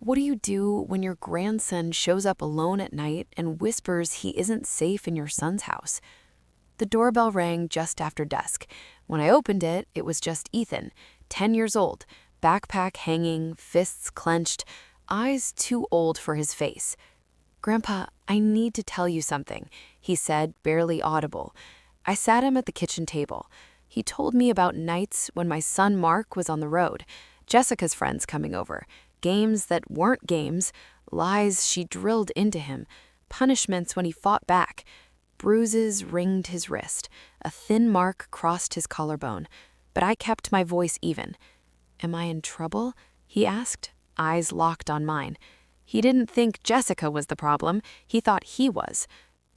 What do you do when your grandson shows up alone at night and whispers he isn't safe in your son's house? The doorbell rang just after dusk. When I opened it, it was just Ethan, 10 years old, backpack hanging, fists clenched, eyes too old for his face. "Grandpa, I need to tell you something," he said, barely audible. I sat him at the kitchen table. He told me about nights when my son Mark was on the road, Jessica's friends coming over, games that weren't games, lies she drilled into him, punishments when he fought back. Bruises ringed his wrist. A thin mark crossed his collarbone. But I kept my voice even. "Am I in trouble?" he asked, eyes locked on mine. He didn't think Jessica was the problem. He thought he was.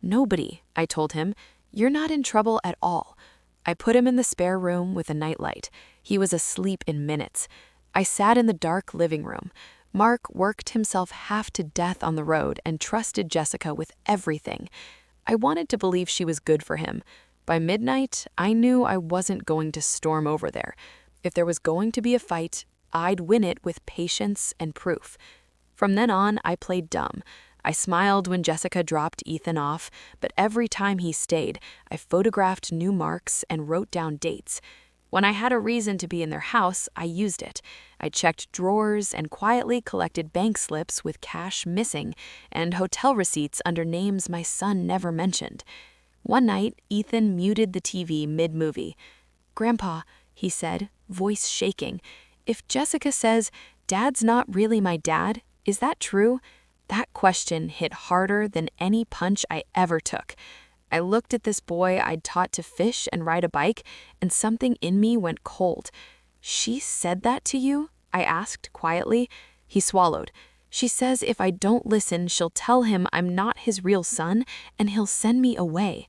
"Nobody," I told him. "You're not in trouble at all." I put him in the spare room with a nightlight. He was asleep in minutes. I sat in the dark living room. Mark worked himself half to death on the road and trusted Jessica with everything. I wanted to believe she was good for him. By midnight, I knew I wasn't going to storm over there. If there was going to be a fight, I'd win it with patience and proof. From then on, I played dumb. I smiled when Jessica dropped Ethan off, but every time he stayed, I photographed new marks and wrote down dates. When I had a reason to be in their house, I used it. I checked drawers and quietly collected bank slips with cash missing and hotel receipts under names my son never mentioned. One night, Ethan muted the TV mid-movie. "Grandpa," he said, voice shaking, "if Jessica says, 'Dad's not really my dad,' is that true?" That question hit harder than any punch I ever took. I looked at this boy I'd taught to fish and ride a bike, and something in me went cold. "She said that to you?" I asked quietly. He swallowed. "She says if I don't listen, she'll tell him I'm not his real son, and he'll send me away."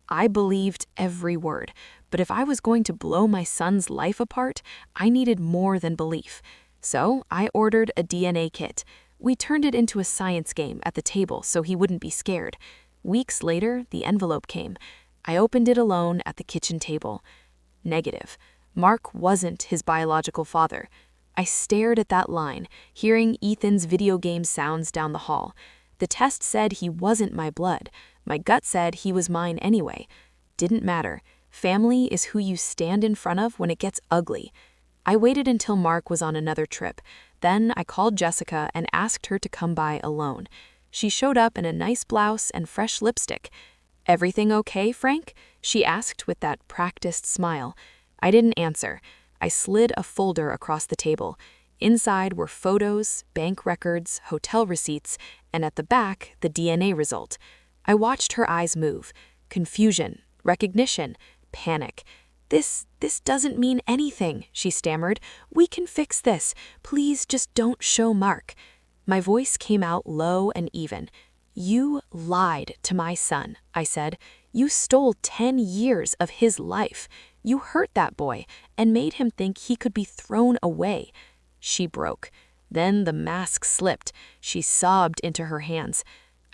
I believed every word, but if I was going to blow my son's life apart, I needed more than belief. So I ordered a DNA kit. We turned it into a science game at the table so he wouldn't be scared. Weeks later, the envelope came. I opened it alone at the kitchen table. Negative. Mark wasn't his biological father. I stared at that line, hearing Ethan's video game sounds down the hall. The test said he wasn't my blood. My gut said he was mine anyway. Didn't matter. Family is who you stand in front of when it gets ugly. I waited until Mark was on another trip. Then I called Jessica and asked her to come by alone. She showed up in a nice blouse and fresh lipstick. "Everything okay, Frank?" she asked with that practiced smile. I didn't answer. I slid a folder across the table. Inside were photos, bank records, hotel receipts, and at the back, the DNA result. I watched her eyes move. Confusion, recognition, panic. This doesn't mean anything," she stammered. "We can fix this. Please just don't show Mark." My voice came out low and even. "You lied to my son," I said. "You stole 10 years of his life. You hurt that boy and made him think he could be thrown away." She broke. Then the mask slipped. She sobbed into her hands.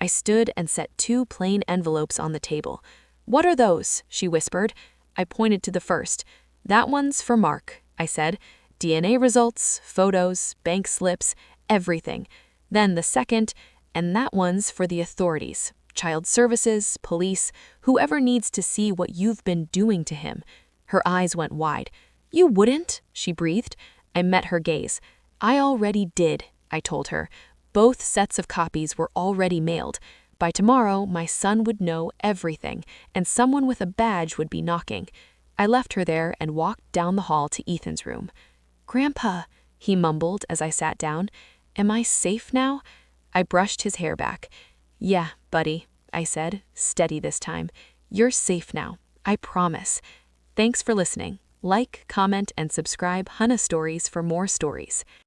I stood and set 2 plain envelopes on the table. "What are those?" she whispered. I pointed to the first. "That one's for Mark," I said. "DNA results, photos, bank slips, everything. Then the second, and that one's for the authorities, child services, police, whoever needs to see what you've been doing to him." Her eyes went wide. "You wouldn't?" she breathed. I met her gaze. "I already did," I told her. Both sets of copies were already mailed. By tomorrow, my son would know everything, and someone with a badge would be knocking. I left her there and walked down the hall to Ethan's room. "Grandpa," he mumbled as I sat down, "am I safe now?" I brushed his hair back. "Yeah, buddy," I said, steady this time. "You're safe now. I promise." Thanks for listening. Like, comment, and subscribe Huna Stories for more stories.